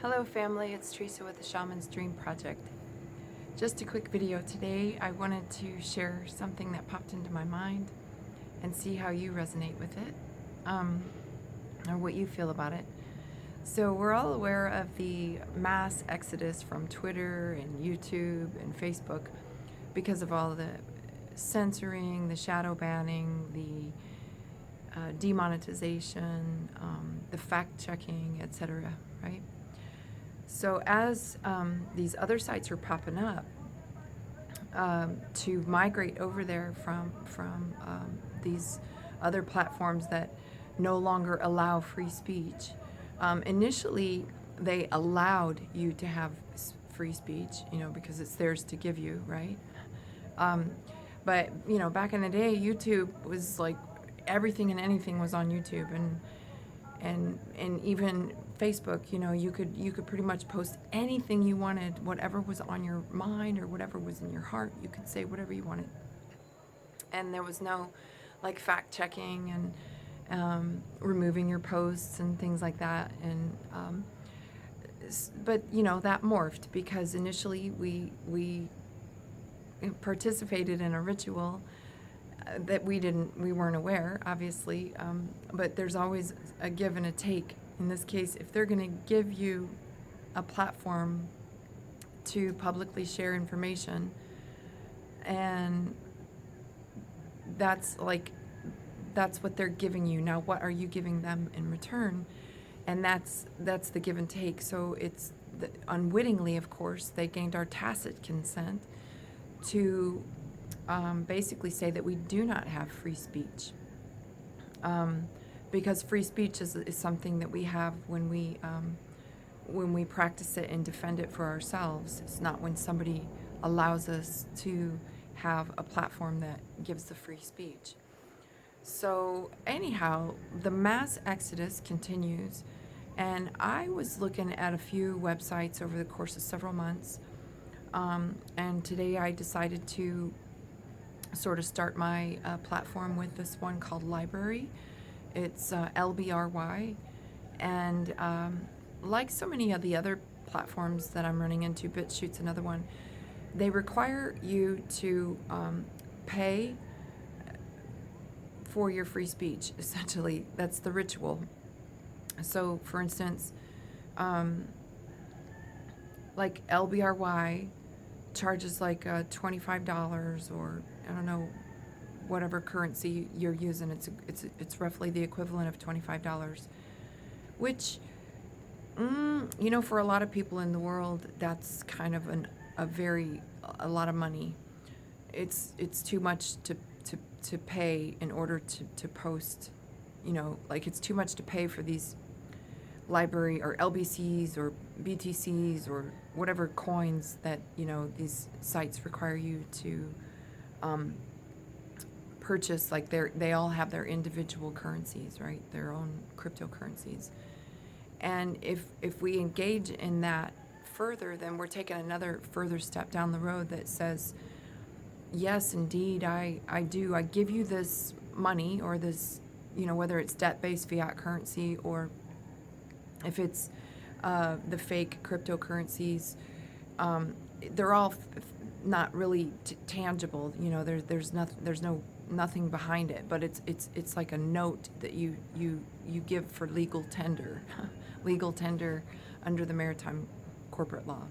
Hello family, it's Teresa with the Shaman's Dream Project. Just a quick video today. I wanted to share something that popped into my mind and see how you resonate with it, or what you feel about it. So we're all aware of the mass exodus from Twitter and YouTube and Facebook because of all the censoring, the shadow banning, the demonetization, the fact checking, etc., right? So as these other sites are popping up, to migrate over there from these other platforms that no longer allow free speech. Initially, they allowed you to have free speech, because it's theirs to give you, right? But back in the day, YouTube was like everything and anything was on YouTube, and even Facebook, you could pretty much post anything you wanted, whatever was on your mind or whatever was in your heart. You could say whatever you wanted, and there was no like fact checking and removing your posts and things like that. And but that morphed because initially we participated in a ritual that we weren't aware, obviously, but there's always a give and a take. In this case, if they're going to give you a platform to publicly share information, and that's what they're giving you. Now, what are you giving them in return? And that's the give and take. So it's unwittingly, of course, they gained our tacit consent to basically say that we do not have free speech, because free speech is something that we have when we practice it and defend it for ourselves. It's not when somebody allows us to have a platform that gives the free speech. So anyhow, the mass exodus continues, and I was looking at a few websites over the course of several months, and today I decided to sort of start my platform with this one called LBRY. It's LBRY, and like so many of the other platforms that I'm running into, BitChute's another one, they require you to pay for your free speech. Essentially, that's the ritual. So, for instance, like LBRY charges like $25, or I don't know, whatever currency you're using. It's roughly the equivalent of $25, which for a lot of people in the world, that's kind of a lot of money. It's too much to pay in order to post, like it's too much to pay for these LBRY or LBCs or BTCs or whatever coins that these sites require you to purchase. Like they all have their individual currencies, right? Their own cryptocurrencies. And if we engage in that further, then we're taking another further step down the road that says, yes, indeed, I give you this money, or this, whether it's debt-based fiat currency or if it's the fake cryptocurrencies, they're all not really tangible. There's nothing behind it, but it's like a note that you give for legal tender, legal tender under the maritime corporate law.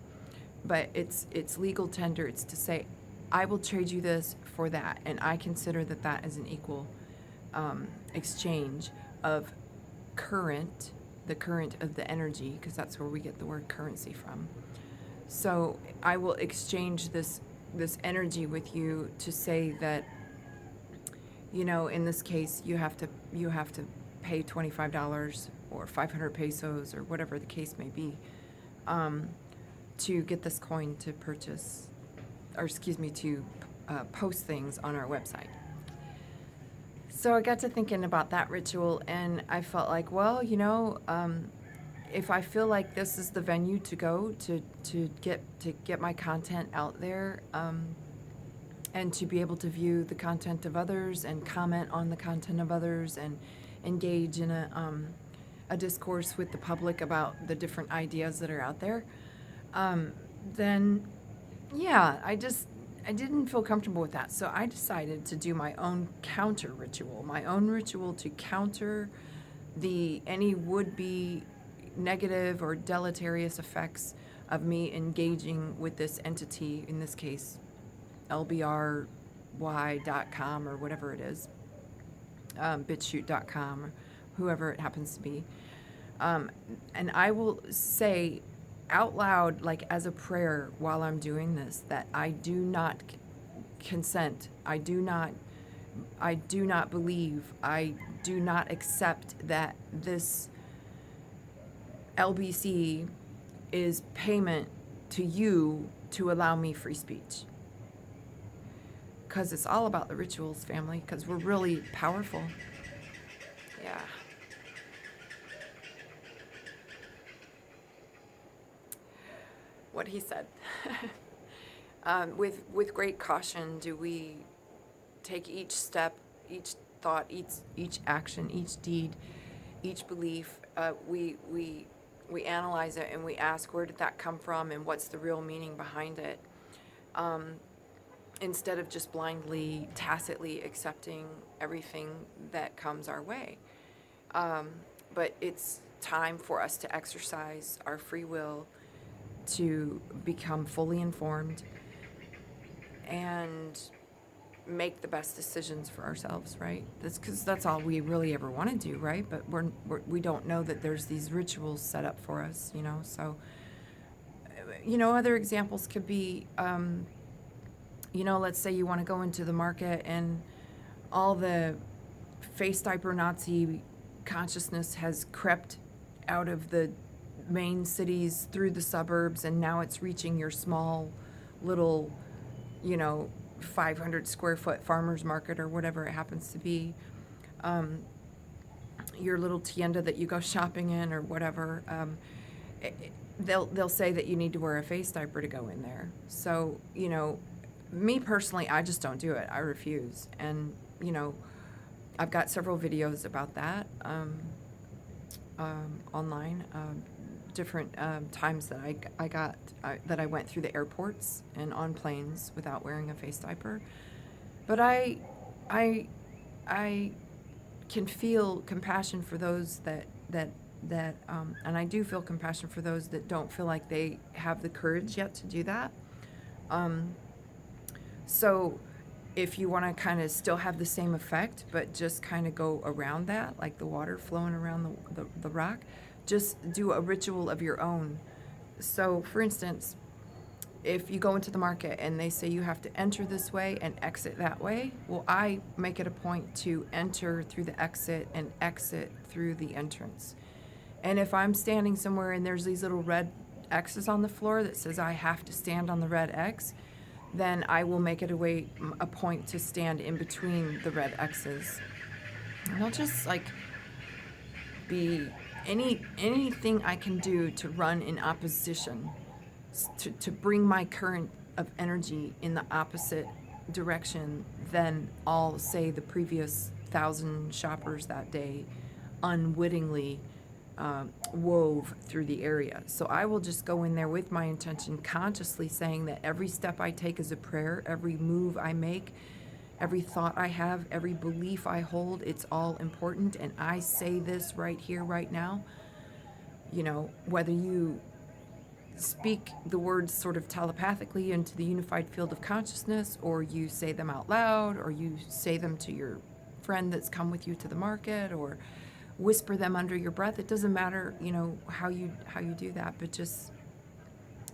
But it's legal tender. It's to say, I will trade you this for that, and I consider that is an equal exchange of the current of the energy, because that's where we get the word currency from. So I will exchange this energy with you to say that, in this case, you have to pay $25 or 500 pesos or whatever the case may be, to get this coin to purchase, or excuse me, to post things on our website. So I got to thinking about that ritual, and I felt like, well, if I feel like this is the venue to go to get my content out there, and to be able to view the content of others and comment on the content of others and engage in a discourse with the public about the different ideas that are out there, then yeah, I didn't feel comfortable with that. So I decided to do my own counter ritual, my own ritual to counter any would-be negative or deleterious effects of me engaging with this entity, in this case, LBRY.com or whatever it is, BitChute.com, or whoever it happens to be. And I will say out loud, like as a prayer while I'm doing this, that I do not consent. I do not believe, I do not accept that this LBC is payment to you to allow me free speech. Because it's all about the rituals, family, because we're really powerful. Yeah. What he said. With great caution do we take each step, each thought, each action, each deed, each belief. We analyze it and we ask, where did that come from and what's the real meaning behind it? Instead of just blindly, tacitly accepting everything that comes our way. But it's time for us to exercise our free will to become fully informed and make the best decisions for ourselves, right? That's because that's all we really ever want to do, right? But we don't know that there's these rituals set up for us, you know? So, you know, other examples could be, you know, let's say you want to go into the market and all the face diaper Nazi consciousness has crept out of the main cities through the suburbs, and now it's reaching your small little, you know, 500 square foot farmer's market or whatever it happens to be, your little tienda that you go shopping in or whatever. They'll say that you need to wear a face diaper to go in there. So, you know, me personally, I just don't do it. I refuse. And, you know, I've got several videos about that online, different times that I went through the airports and on planes without wearing a face diaper. But I can feel compassion for those that and I do feel compassion for those that don't feel like they have the courage yet to do that. So if you want to kind of still have the same effect, but just kind of go around that, like the water flowing around the rock, just do a ritual of your own. So, for instance, if you go into the market and they say you have to enter this way and exit that way, well, I make it a point to enter through the exit and exit through the entrance. And if I'm standing somewhere and there's these little red X's on the floor that says I have to stand on the red X, then I will make it a point to stand in between the red X's. And I'll just like be anything I can do to run in opposition, to bring my current of energy in the opposite direction than all, say, the previous 1,000 shoppers that day unwittingly wove through the area. So I will just go in there with my intention, consciously saying that every step I take is a prayer, every move I make, every thought I have, every belief I hold, it's all important. And I say this right here, right now. You know, whether you speak the words sort of telepathically into the unified field of consciousness, or you say them out loud, or you say them to your friend that's come with you to the market, or whisper them under your breath. It doesn't matter, you know, how you do that, but just,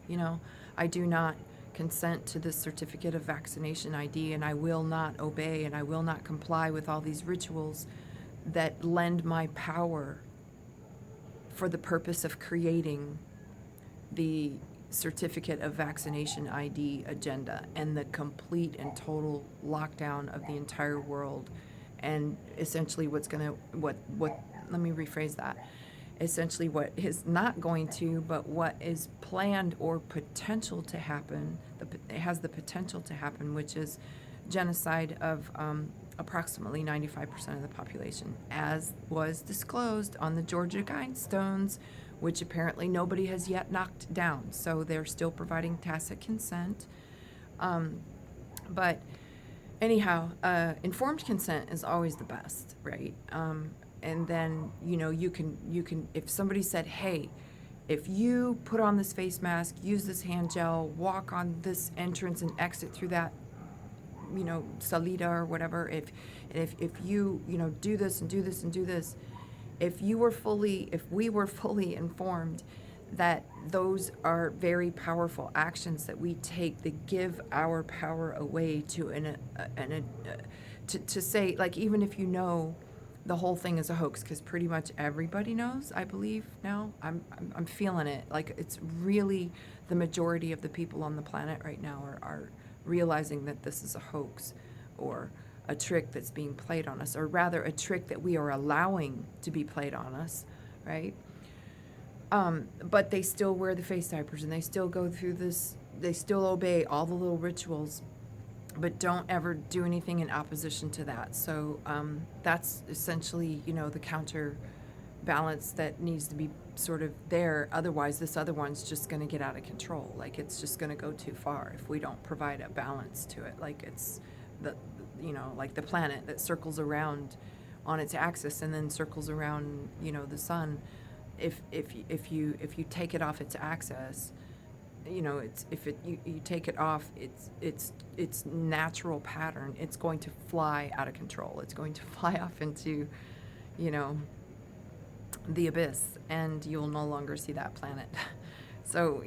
you know, I do not consent to this certificate of vaccination ID, and I will not obey, and I will not comply with all these rituals that lend my power for the purpose of creating the certificate of vaccination ID agenda and the complete and total lockdown of the entire world. And essentially what let me rephrase that. Essentially what is not going to, but what is planned or potential to happen, it has the potential to happen, which is genocide of approximately 95% of the population, as was disclosed on the Georgia Guidestones, which apparently nobody has yet knocked down. So they're still providing tacit consent. But anyhow, informed consent is always the best, right? And then, you can, if somebody said, hey, if you put on this face mask, use this hand gel, walk on this entrance and exit through that, salida or whatever, if you, do this and do this and do this, if we were fully informed that those are very powerful actions that we take that give our power away to to say, like, even if the whole thing is a hoax, because pretty much everybody knows, I believe now. I'm feeling it. Like, it's really the majority of the people on the planet right now are realizing that this is a hoax or a trick that's being played on us, or rather a trick that we are allowing to be played on us, right? But they still wear the face diapers, and they still go through this, they still obey all the little rituals, but don't ever do anything in opposition to that. So that's essentially, the counterbalance that needs to be sort of there. Otherwise, this other one's just going to get out of control. Like, it's just going to go too far if we don't provide a balance to it. Like, it's like the planet that circles around on its axis and then circles around, the sun. If you take it off its axis, you take it off its natural pattern, it's going to fly out of control. It's going to fly off into, the abyss, and you'll no longer see that planet. So,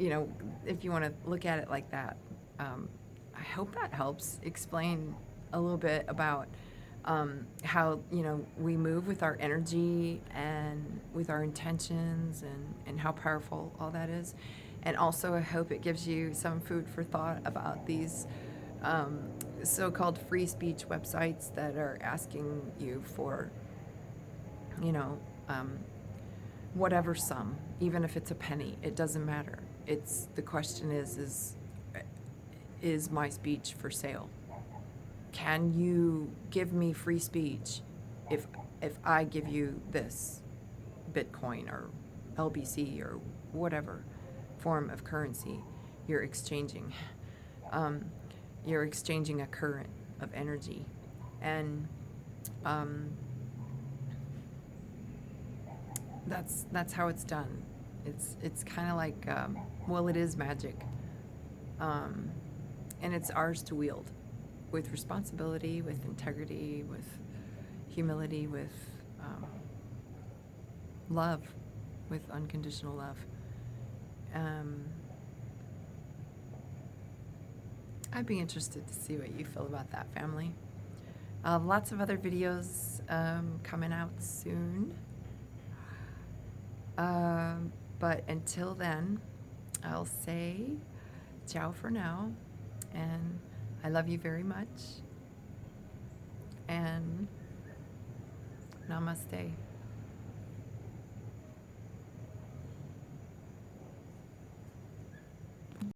if you want to look at it like that, I hope that helps explain a little bit about how, we move with our energy and with our intentions, and how powerful all that is. And also, I hope it gives you some food for thought about these so-called free speech websites that are asking you for, whatever sum, even if it's a penny, it doesn't matter. The question is my speech for sale? Can you give me free speech if I give you this Bitcoin or LBC or whatever form of currency you're exchanging? You're exchanging a current of energy, and that's how it's done. It's kind of like, it is magic, and it's ours to wield with responsibility, with integrity, with humility, with love, with unconditional love. I'd be interested to see what you feel about that, family. Lots of other videos coming out soon. But until then, I'll say ciao for now, and I love you very much, and namaste.